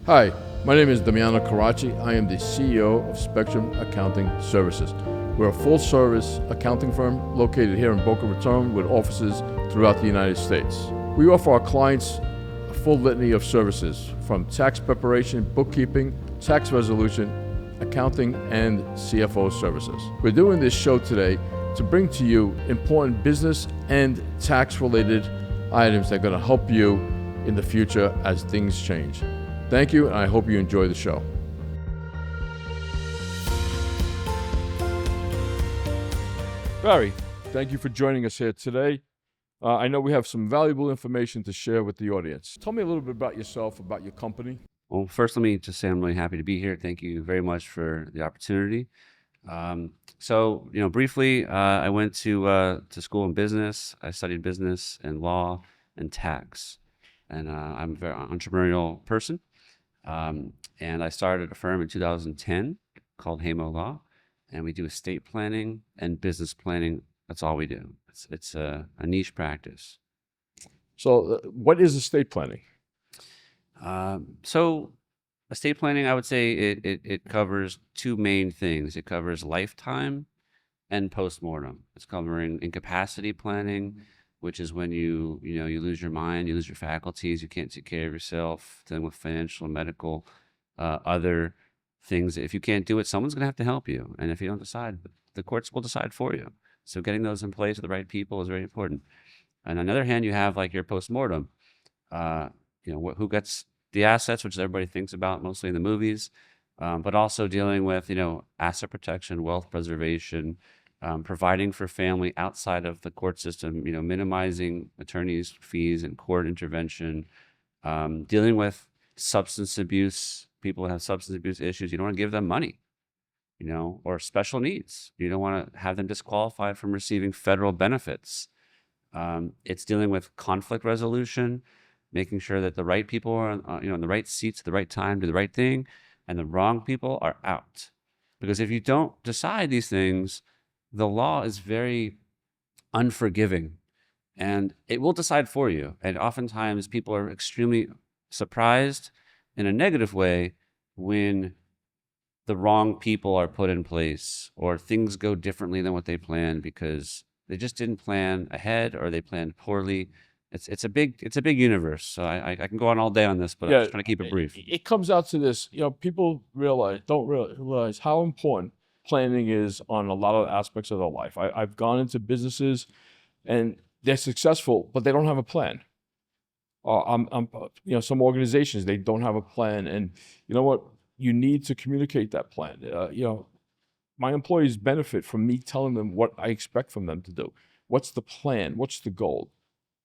Hi, my name is Damiano Karachi. I am the CEO of Spectrum Accounting Services. We're a full-service accounting firm located here in Boca Raton with offices throughout the United States. We offer our clients a full litany of services from tax preparation, bookkeeping, tax resolution, accounting, and CFO services. We're doing this show today to bring to you important business and tax-related items that are going to help you in the future as things change. Thank you, and I hope you enjoy the show. Barry, thank you for joining us here today. I know we have some valuable information to share with the audience. Tell me a little bit about yourself, about your company. Well, first, let me just say I'm really happy to be here. Thank you very much for the opportunity. Briefly, I went to school in business. I studied business and law and tax, and I'm a very entrepreneurial person. And I started a firm in 2010 called Haimo Law, and we do estate planning and business planning. That's all we do. It's a niche practice. So, what is estate planning? So estate planning, I would say it covers two main things. It covers lifetime and postmortem. It's covering incapacity planning, which is when you lose your mind, you lose your faculties, you can't take care of yourself, dealing with financial, medical, other things. If you can't do it, someone's going to have to help you. And if you don't decide, the courts will decide for you. So getting those in place with the right people is very important. And on the other hand, you have like your postmortem. Who gets the assets, which everybody thinks about mostly in the movies, but also dealing with, asset protection, wealth preservation, providing for family outside of the court system, minimizing attorneys' fees and court intervention, dealing with substance abuse, people who have substance abuse issues. You don't want to give them money, or special needs. You don't want to have them disqualified from receiving federal benefits. It's dealing with conflict resolution, making sure that the right people are in the right seats at the right time, do the right thing, and the wrong people are out. Because if you don't decide these things, the law is very unforgiving, and it will decide for you. And oftentimes people are extremely surprised in a negative way when the wrong people are put in place or things go differently than what they planned because they just didn't plan ahead or they planned poorly. It's a big universe. So I can go on all day on this, but I'm just trying to keep it brief. It comes out to this, people don't realize how important planning is on a lot of aspects of their life. I've gone into businesses and they're successful, but they don't have a plan. Some organizations, they don't have a plan, and you know what? You need to communicate that plan. My employees benefit from me telling them what I expect from them to do. What's the plan? What's the goal?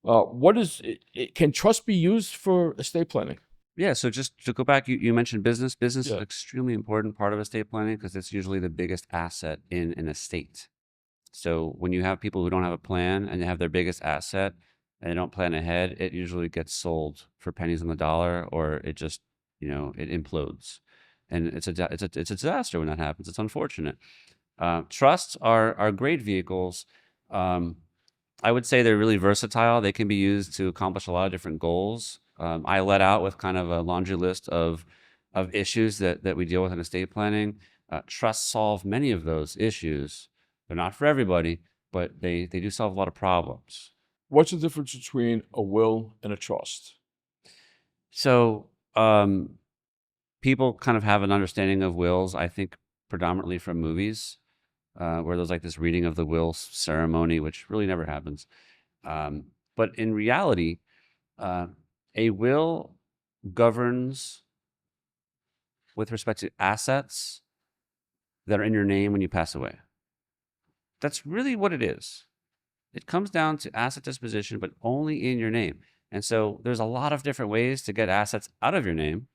Can trust be used for estate planning? Yeah, so just to go back, you mentioned business. Business is Yeah. an extremely important part of estate planning because it's usually the biggest asset in an estate. So when you have people who don't have a plan and they have their biggest asset and they don't plan ahead, it usually gets sold for pennies on the dollar, or it just, it implodes. And it's a disaster when that happens. It's unfortunate. Trusts are great vehicles. I would say they're really versatile. They can be used to accomplish a lot of different goals. I let out with kind of a laundry list of issues that we deal with in estate planning. Trusts solve many of those issues. They're not for everybody, but they do solve a lot of problems. What's the difference between a will and a trust? So people kind of have an understanding of wills, I think, predominantly from movies, where there's like this reading of the will ceremony, which really never happens. But in reality, a will governs with respect to assets that are in your name when you pass away. That's really what it is. It comes down to asset disposition, but only in your name. And so there's a lot of different ways to get assets out of your name,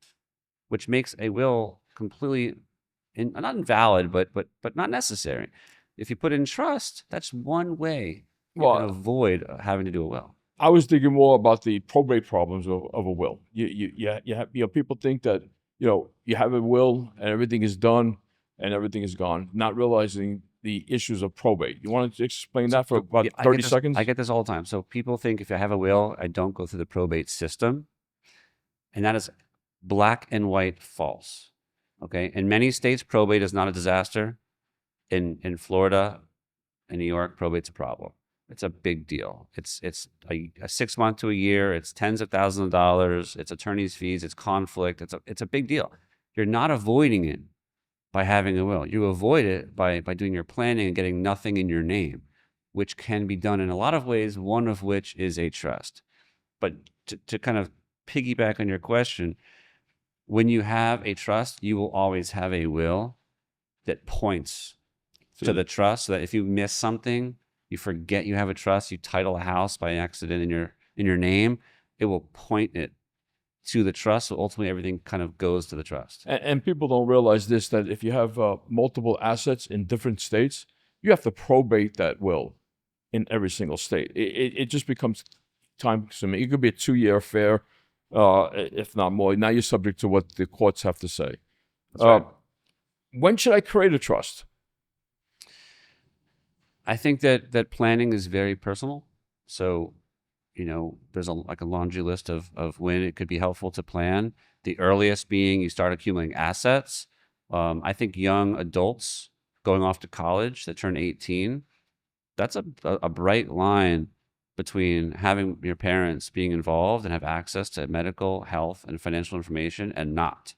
which makes a will completely not invalid, but not necessary. If you put it in trust, that's one way you can avoid having to do a will. I was thinking more about the probate problems of a will. You have, people think that, you have a will and everything is done and everything is gone, not realizing the issues of probate. You want to explain that for about 30 seconds? I get this all the time. So people think if I have a will, I don't go through the probate system. And that is black and white false. Okay. In many states, probate is not a disaster. In Florida and New York, probate's a problem. It's a big deal. It's a 6 month to a year. It's tens of thousands of dollars. It's attorney's fees. It's conflict. It's a big deal. You're not avoiding it by having a will. You avoid it by doing your planning and getting nothing in your name, which can be done in a lot of ways, one of which is a trust. But to kind of piggyback on your question, when you have a trust, you will always have a will that points to the trust, so that if you miss something, you forget you have a trust, you title a house by accident in your name, it will point it to the trust. So ultimately everything kind of goes to the trust. And people don't realize this, that if you have multiple assets in different states, you have to probate that will in every single state. It just becomes time consuming. It could be a 2-year affair, if not more. Now you're subject to what the courts have to say. That's right. When should I create a trust? I think that planning is very personal. So, there's like a laundry list of when it could be helpful to plan. The earliest being you start accumulating assets. I think young adults going off to college that turn 18, that's a bright line between having your parents being involved and have access to medical, health, and financial information and not.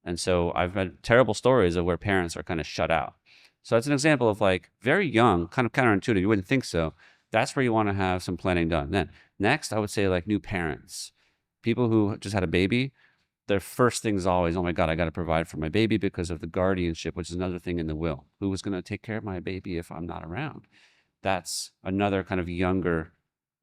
And so I've had terrible stories of where parents are kind of shut out. So that's an example of like very young, kind of counterintuitive. You wouldn't think so. That's where you want to have some planning done. Then next, I would say like new parents, people who just had a baby. Their first thing is always, oh my God, I got to provide for my baby because of the guardianship, which is another thing in the will. Who was going to take care of my baby if I'm not around? That's another kind of younger,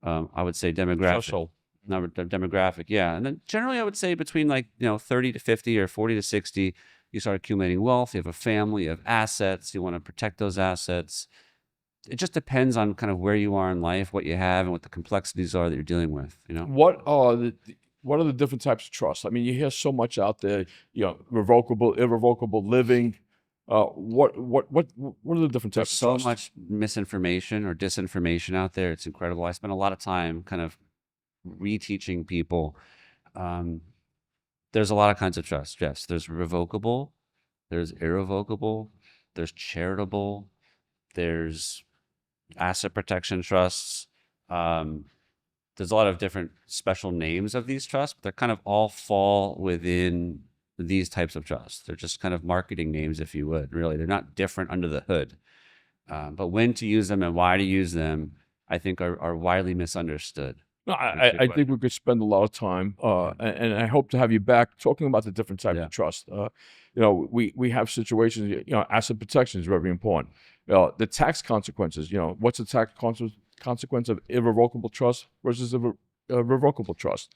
I would say demographic. Household. Demographic, yeah. And then generally I would say between 30 to 50 or 40 to 60, you start accumulating wealth, you have a family, you have assets, you want to protect those assets. It just depends on kind of where you are in life, what you have, and what the complexities are that you're dealing with, What are the different types of trusts? I mean, you hear so much out there, revocable, irrevocable living. What are the different types There's of so trusts? much misinformation or disinformation out there. It's incredible. I spend a lot of time kind of reteaching people. There's a lot of kinds of trusts. Yes, there's revocable, there's irrevocable, there's charitable, there's asset protection trusts. There's a lot of different special names of these trusts, but they're kind of all fall within these types of trusts. They're just kind of marketing names, if you would. Really, they're not different under the hood. But when to use them and why to use them, I think are widely misunderstood. No, I think we could spend a lot of time, and I hope to have you back talking about the different types of trust. We have situations, asset protection is very important. The tax consequences, what's the tax consequence of irrevocable trust versus a revocable trust?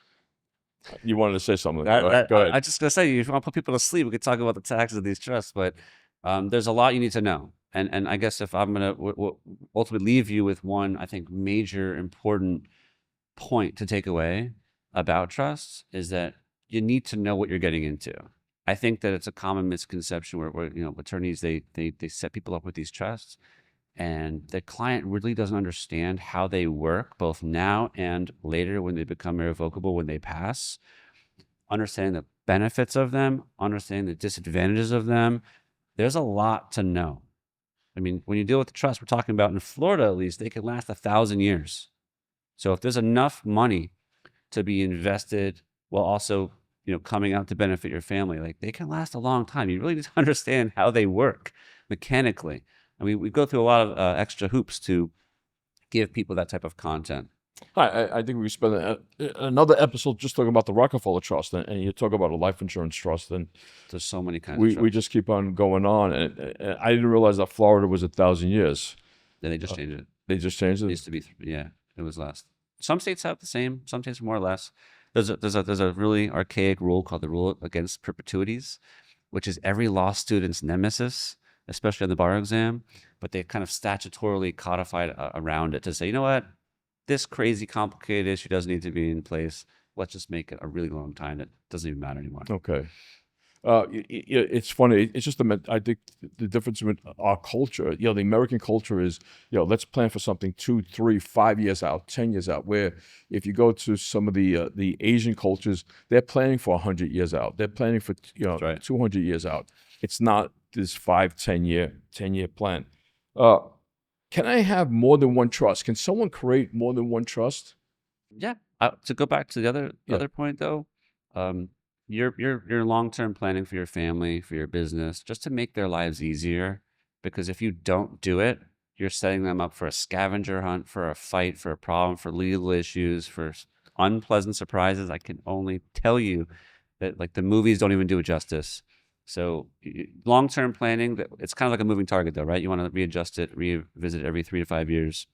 You wanted to say something. Go ahead. I just gonna say, if you want to put people to sleep, we could talk about the taxes of these trusts, but there's a lot you need to know. And I guess if I'm gonna ultimately leave you with one, I think major important point to take away about trusts is that you need to know what you're getting into. I think that it's a common misconception where attorneys they set people up with these trusts, and the client really doesn't understand how they work, both now and later when they become irrevocable, when they pass. Understanding the benefits of them, understanding the disadvantages of them. There's a lot to know. I mean, when you deal with the trust, we're talking about in Florida, at least, they can last 1,000 years. So if there's enough money to be invested while also, coming out to benefit your family, like they can last a long time. You really need to understand how they work mechanically. I mean, we go through a lot of extra hoops to give people that type of content. I think we spend another episode just talking about the Rockefeller Trust, and you talk about a life insurance trust, and there's so many kinds of trusts. We just keep on going on, and I didn't realize that Florida was 1,000 years. Yeah, they just changed it. They just changed it? It used to be, it was less. Some states have the same, some states more or less. There's a really archaic rule called the rule against perpetuities, which is every law student's nemesis, especially on the bar exam, but they kind of statutorily codified around it to say, you know what, this crazy complicated issue doesn't need to be in place. Let's just make it a really long time. It doesn't even matter anymore. Okay. It's funny. It's just I think the difference with our culture. The American culture is, let's plan for something 2, 3, 5 years out, 10 years out. Where if you go to some of the Asian cultures, they're planning for 100 years out. They're planning for That's right. 200 years out. It's not this 5, 10 year plan. Uh, can I have more than one trust? Can someone create more than one trust? Yeah. To go back to the other Yeah. point though, um, your long-term planning for your family, for your business, just to make their lives easier. Because if you don't do it, you're setting them up for a scavenger hunt, for a fight, for a problem, for legal issues, for unpleasant surprises. I can only tell you that like the movies don't even do it justice. So long-term planning, it's kind of like a moving target though, right? You want to readjust it, revisit it every 3 to 5 years.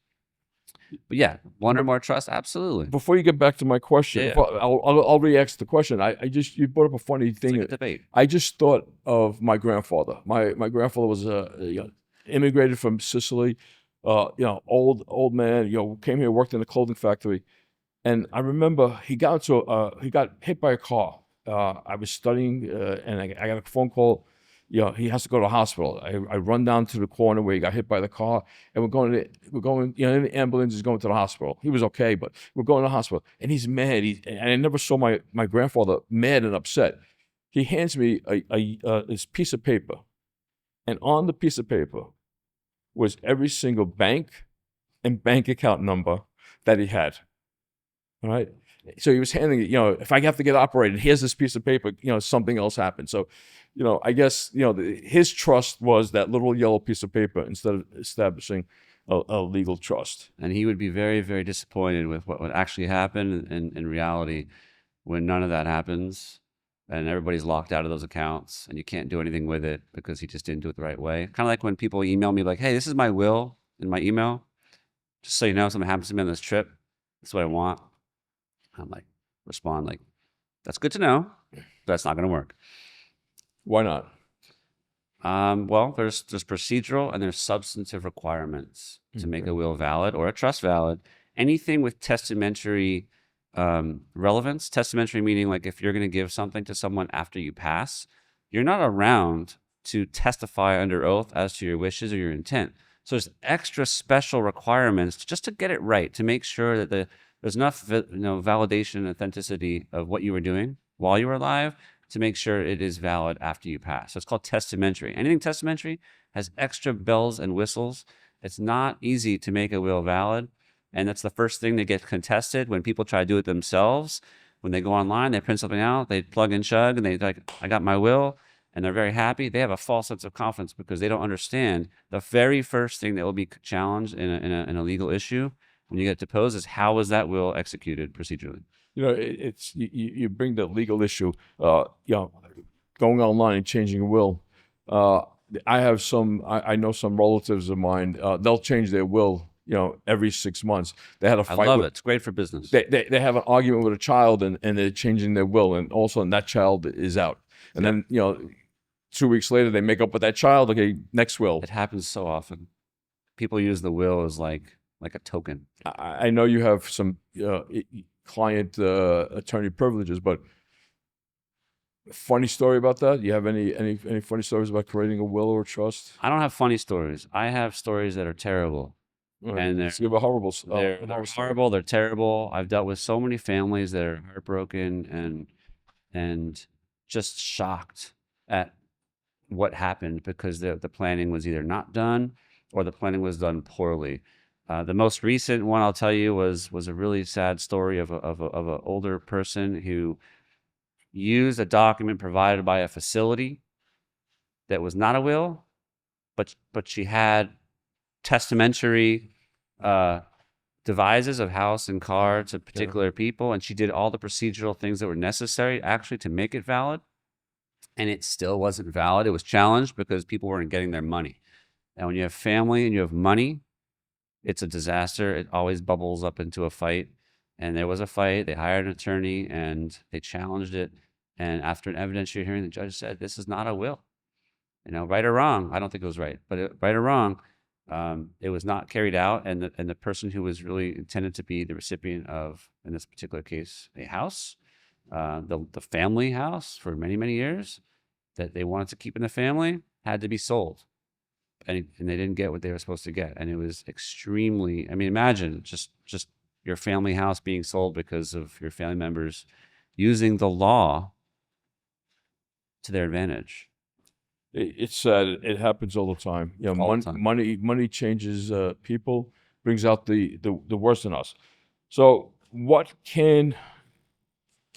But yeah, one or more trusts, absolutely. Before you get back to my question, Yeah, I'll re-ask the question. I just you brought up a funny it's thing. like a debate. I just thought of my grandfather. My grandfather was immigrated from Sicily. Old man. Came here, worked in a clothing factory, and I remember he got hit by a car. I was studying, and I got a phone call. He has to go to the hospital. I run down to the corner where he got hit by the car, and we're going. The ambulance is going to the hospital. He was okay, but we're going to the hospital, and he's mad. And I never saw my grandfather mad and upset. He hands me this piece of paper, and on the piece of paper was every single bank and bank account number that he had. All right. So he was handing it, if I have to get operated, here's this piece of paper, something else happened. So, I guess, his trust was that little yellow piece of paper instead of establishing a legal trust. And he would be very, very disappointed with what would actually happen in reality when none of that happens and everybody's locked out of those accounts and you can't do anything with it because he just didn't do it the right way. Kind of like when people email me like, hey, this is my will in my email. Just so you know, something happens to me on this trip. That's what I want. I'm like, respond like, that's good to know. That's not going to work. Why not? Well, there's procedural and there's substantive requirements to make a will valid or a trust valid. Anything with testamentary relevance, testamentary meaning like if you're going to give something to someone after you pass, you're not around to testify under oath as to your wishes or your intent. So there's extra special requirements just to get it right, to make sure that there's enough validation and authenticity of what you were doing while you were alive to make sure it is valid after you pass. So it's called testamentary. Anything testamentary has extra bells and whistles. It's not easy to make a will valid. And that's the first thing that gets contested when people try to do it themselves. When they go online, they print something out, they plug and chug, and they like, I got my will, and they're very happy. They have a false sense of confidence because they don't understand the very first thing that will be challenged in a legal issue when you get deposed is how was that will executed procedurally. It's you bring the legal issue. Going online and changing a will. I have I know some relatives of mine. They'll change their will. Every 6 months. They had a fight. I love it. It's great for business. They have an argument with a child, and they're changing their will, and all of a sudden that child is out. And then 2 weeks later they make up with that child. Okay, next will. It happens so often. People use the will as like a token. I know you have some client attorney privileges, but funny story about that? You have any funny stories about creating a will or a trust? I don't have funny stories. I have stories that are terrible. Right. And Let's give a horrible. They're horrible. They're terrible. I've dealt with so many families that are heartbroken and just shocked at what happened because the planning was either not done or the planning was done poorly. The most recent one I'll tell you was a really sad story of an older person who used a document provided by a facility that was not a will, but she had testamentary devises of house and car to particular people, and she did all the procedural things that were necessary actually to make it valid, and it still wasn't valid. It was challenged because people weren't getting their money. And when you have family and you have money, it's a disaster. It always bubbles up into a fight. And there was a fight. They hired an attorney and they challenged it. And after an evidentiary hearing, the judge said, this is not a will. Right or wrong. I don't think it was right, but right or wrong, it was not carried out. And the person who was really intended to be the recipient of, in this particular case, a house, the family house for many, many years, that they wanted to keep in the family had to be sold. And they didn't get what they were supposed to get. And it was extremely, I mean, imagine just your family house being sold because of your family members using the law to their advantage It's sad. It happens all the time. You know, all the time. money changes people, brings out the worst in us. So, what can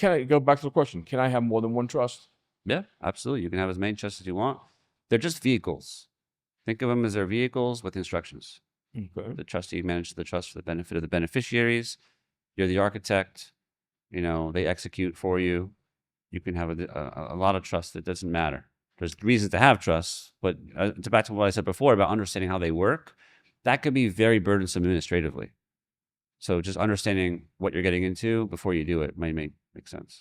I go back to the question? Can I have more than one trust? Yeah, absolutely. You can have as many trusts as you want. They're just vehicles. Think of them as their vehicles with instructions. Okay. The trustee manages the trust for the benefit of the beneficiaries. You're the architect. You know, they execute for you. You can have a lot of trust that doesn't matter. There's reasons to have trusts, but to back to what I said before about understanding how they work, that could be very burdensome administratively. So just understanding what you're getting into before you do it might make sense.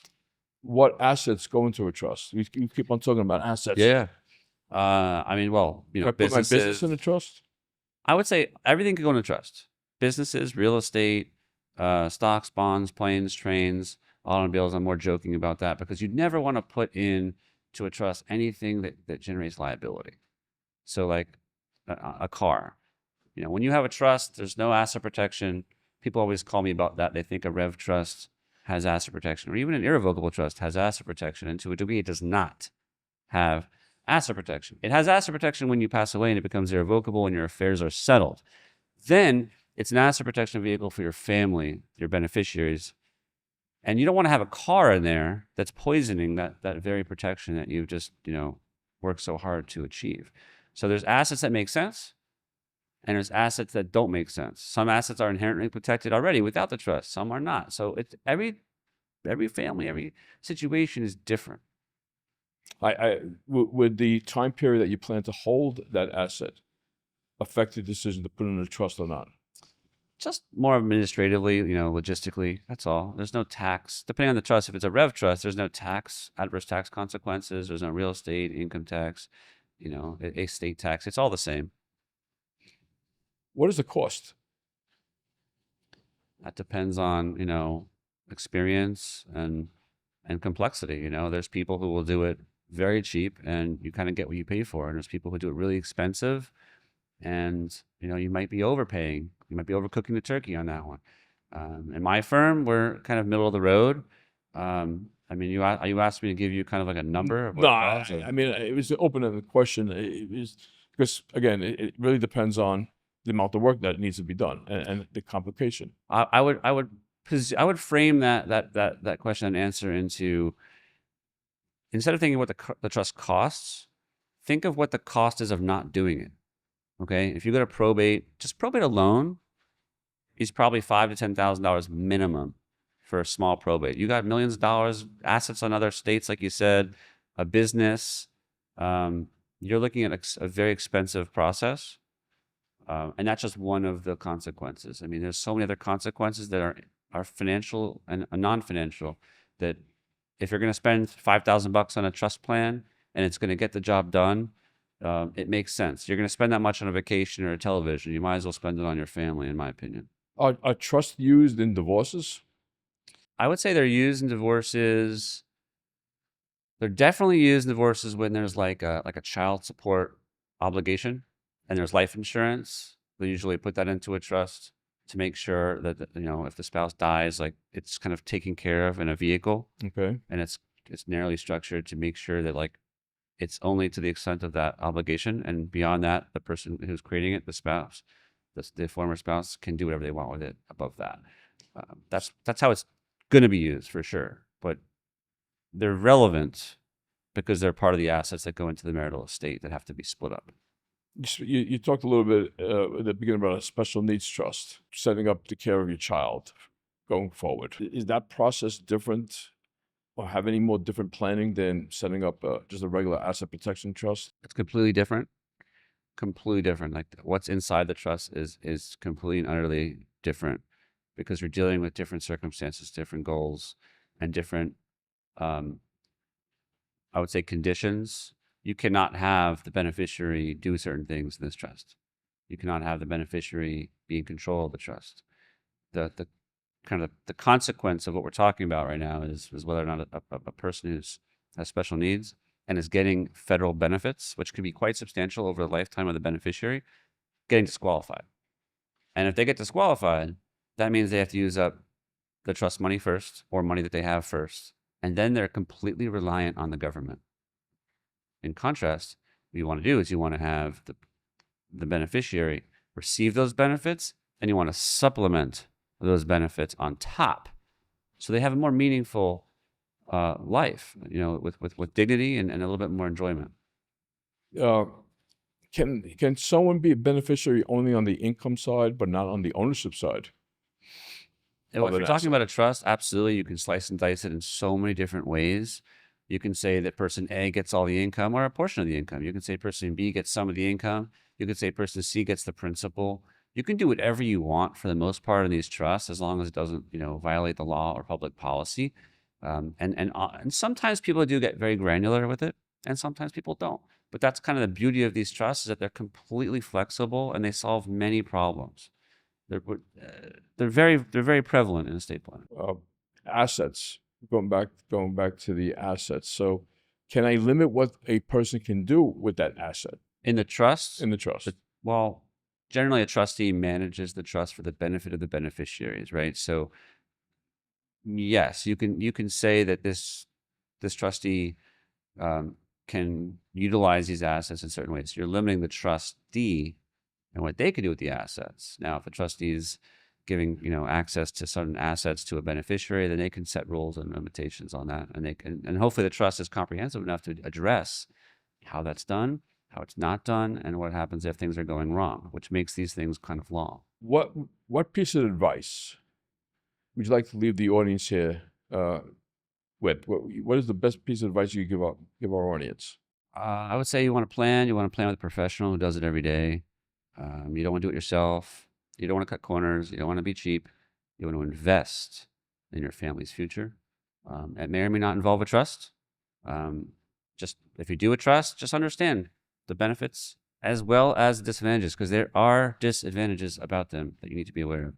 What assets go into a trust? You keep on talking about assets. Yeah. I mean, well, you Can know, I put my business businesses. in a trust? I would say everything could go into trust. Businesses, real estate, stocks, bonds, planes, trains, automobiles. I'm more joking about that because you'd never want to put in to a trust anything that generates liability. So like a car. You know, when you have a trust, there's no asset protection. People always call me about that. They think a rev trust has asset protection, or even an irrevocable trust has asset protection. And to a degree, it does not have asset protection. It has asset protection when you pass away and it becomes irrevocable and your affairs are settled. Then it's an asset protection vehicle for your family, your beneficiaries. And you don't want to have a car in there that's poisoning that very protection that you've just, you know, worked so hard to achieve. So there's assets that make sense and there's assets that don't make sense. Some assets are inherently protected already without the trust. Some are not. So it's every family, every situation is different. Would the time period that you plan to hold that asset affect the decision to put it in a trust or not? Just more administratively, you know, logistically. That's all. There's no tax. Depending on the trust, if it's a rev trust, there's no tax, adverse tax consequences. There's no real estate, income tax, you know, estate tax. It's all the same. What is the cost? That depends on, you know, experience and complexity. You know, there's people who will do it very cheap and you kind of get what you pay for. And there's people who do it really expensive and, you know, you might be overpaying. You might be overcooking the turkey on that one. In my firm, we're kind of middle of the road. I mean, you asked me to give you kind of like a number of what No, it costs, or- I mean, it was an open-ended question. It was because, again, it really depends on the amount of work that needs to be done and the complication. I would frame that question and answer into, instead of thinking what the trust costs, think of what the cost is of not doing it. Okay, if you go to probate, just probate alone is probably $5,000 to $10,000 minimum for a small probate. You got millions of dollars, assets on other states, like you said, a business. You're looking at a very expensive process, and that's just one of the consequences. I mean, there's so many other consequences that are financial and non-financial. That if you're going to spend $5,000 on a trust plan and it's going to get the job done, it makes sense. You're going to spend that much on a vacation or a television. You might as well spend it on your family, in my opinion. Are trusts used in divorces? I would say they're used in divorces. They're definitely used in divorces when there's like a child support obligation and there's life insurance. They usually put that into a trust to make sure that, you know, if the spouse dies, like it's kind of taken care of in a vehicle, Okay. and it's narrowly structured to make sure that like it's only to the extent of that obligation, and beyond that, the person who's creating it, the spouse, the former spouse, can do whatever they want with it above that. That's how it's going to be used for sure. But they're relevant because they're part of the assets that go into the marital estate that have to be split up. You talked a little bit at the beginning about a special needs trust, setting up the care of your child going forward. Is that process different or have any more different planning than setting up just a regular asset protection trust? It's completely different. Completely different. Like what's inside the trust is completely and utterly different because you're dealing with different circumstances, different goals, and different, I would say, conditions. You cannot have the beneficiary do certain things in this trust. You cannot have the beneficiary be in control of the trust. The kind of the consequence of what we're talking about right now is whether or not a person has special needs and is getting federal benefits, which could be quite substantial over the lifetime of the beneficiary, getting disqualified. And if they get disqualified, that means they have to use up the trust money first, or money that they have first, and then they're completely reliant on the government. In contrast, what you want to do is you want to have the beneficiary receive those benefits, and you want to supplement those benefits on top, so they have a more meaningful life, with dignity and a little bit more enjoyment. Uh, can someone be a beneficiary only on the income side, but not on the ownership side? If you're talking about a trust, absolutely, you can slice and dice it in so many different ways. You can say that person A gets all the income or a portion of the income. You can say person B gets some of the income. You can say person C gets the principal. You can do whatever you want for the most part in these trusts, as long as it doesn't, violate the law or public policy. And sometimes people do get very granular with it, and sometimes people don't. But that's kind of the beauty of these trusts, is that they're completely flexible and they solve many problems. They're very prevalent in estate planning. Assets. Going back to the assets. So, can I limit what a person can do with that asset In the trust, in the trust? well, generally a trustee manages the trust for the benefit of the beneficiaries, right? So yes, you can say that this trustee can utilize these assets in certain ways. You're limiting the trustee and what they can do with the assets. Now, if a trustee is giving access to certain assets to a beneficiary, then they can set rules and limitations on that, and hopefully the trust is comprehensive enough to address how that's done, how it's not done, and what happens if things are going wrong, which makes these things kind of law. What piece of advice would you like to leave the audience here with? What is the best piece of advice you give our audience? I would say you want to plan with a professional who does it every day. You don't want to do it yourself. You don't want to cut corners. You don't want to be cheap. You want to invest in your family's future. It may or may not involve a trust. Just if you do a trust, just understand the benefits as well as the disadvantages, because there are disadvantages about them that you need to be aware of,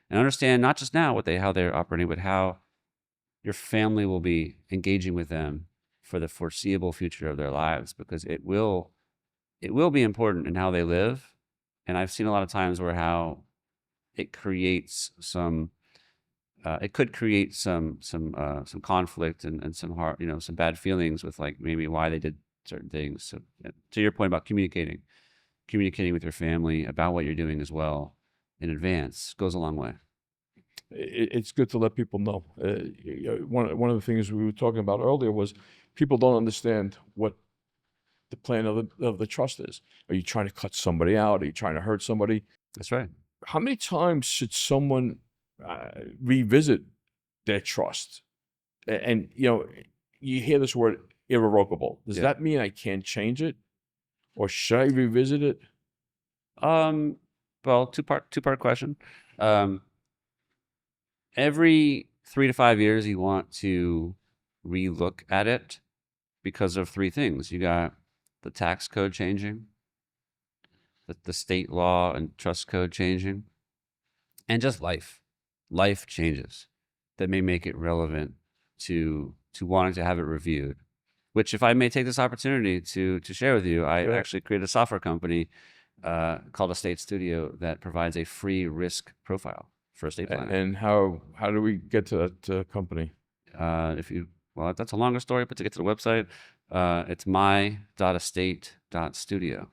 and understand not just now how they're operating, but how your family will be engaging with them for the foreseeable future of their lives, because it will be important in how they live. And I've seen a lot of times where how it creates it could create some conflict and some some bad feelings with, like, maybe why they did certain things. So to your point about communicating with your family about what you're doing as well in advance goes a long way. It's good to let people know. One of the things we were talking about earlier was people don't understand what the plan of the trust is. Are you trying to cut somebody out? Are you trying to hurt somebody? That's right. How many times should someone revisit their trust? And you hear this word irrevocable. Does that mean I can't change it, or should I revisit it? Well, two-part question. Every 3 to 5 years, you want to relook at it because of three things. You got the tax code changing, the state law and trust code changing, and just life. Life changes that may make it relevant to wanting to have it reviewed. Which, if I may take this opportunity to share with you, I actually created a software company called Estate Studio that provides a free risk profile for estate planning. And how do we get to that company? Well, that's a longer story, but to get to the website, it's my.estate.studio.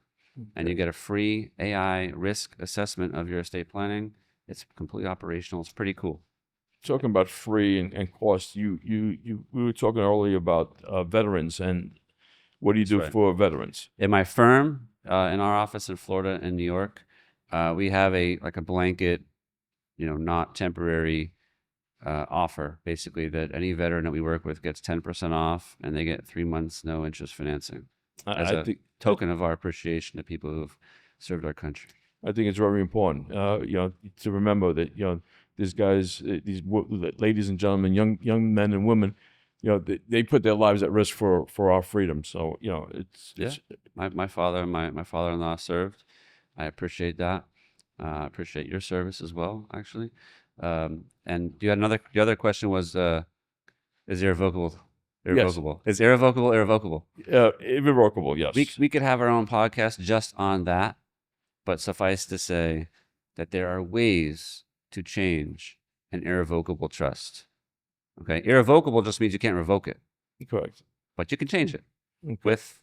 And you get a free AI risk assessment of your estate planning. It's completely operational. It's pretty cool. Talking about free and cost, we were talking earlier about veterans, and what do you do for veterans? In my firm, in our office in Florida and New York, we have a blanket, not temporary offer, basically, that any veteran that we work with gets 10% off, and they get 3 months no interest financing as a token of our appreciation to people who've served our country. I think it's very important, to remember that these guys, ladies and gentlemen, young men and women, they put their lives at risk for our freedom. So my father and my father-in-law served. I appreciate that. I appreciate your service as well, actually. And the other question was, is irrevocable? Irrevocable. It's irrevocable. Irrevocable, yes. We could have our own podcast just on that, but suffice to say that there are ways to change an irrevocable trust. Okay, irrevocable just means you can't revoke it, Correct. but you can change it with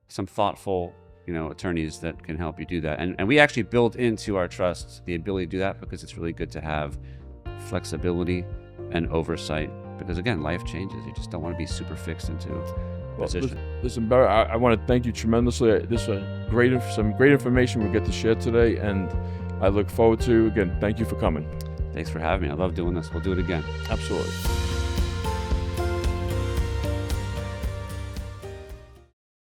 some thoughtful, attorneys that can help you do that. And we actually build into our trusts the ability to do that because it's really good to have flexibility and oversight. Because again, life changes. You just don't want to be super fixed into a position. Listen, Barry, I want to thank you tremendously. This is some great information we get to share today, and I look forward to, again, thank you for coming. Thanks for having me. I love doing this. We'll do it again. Absolutely.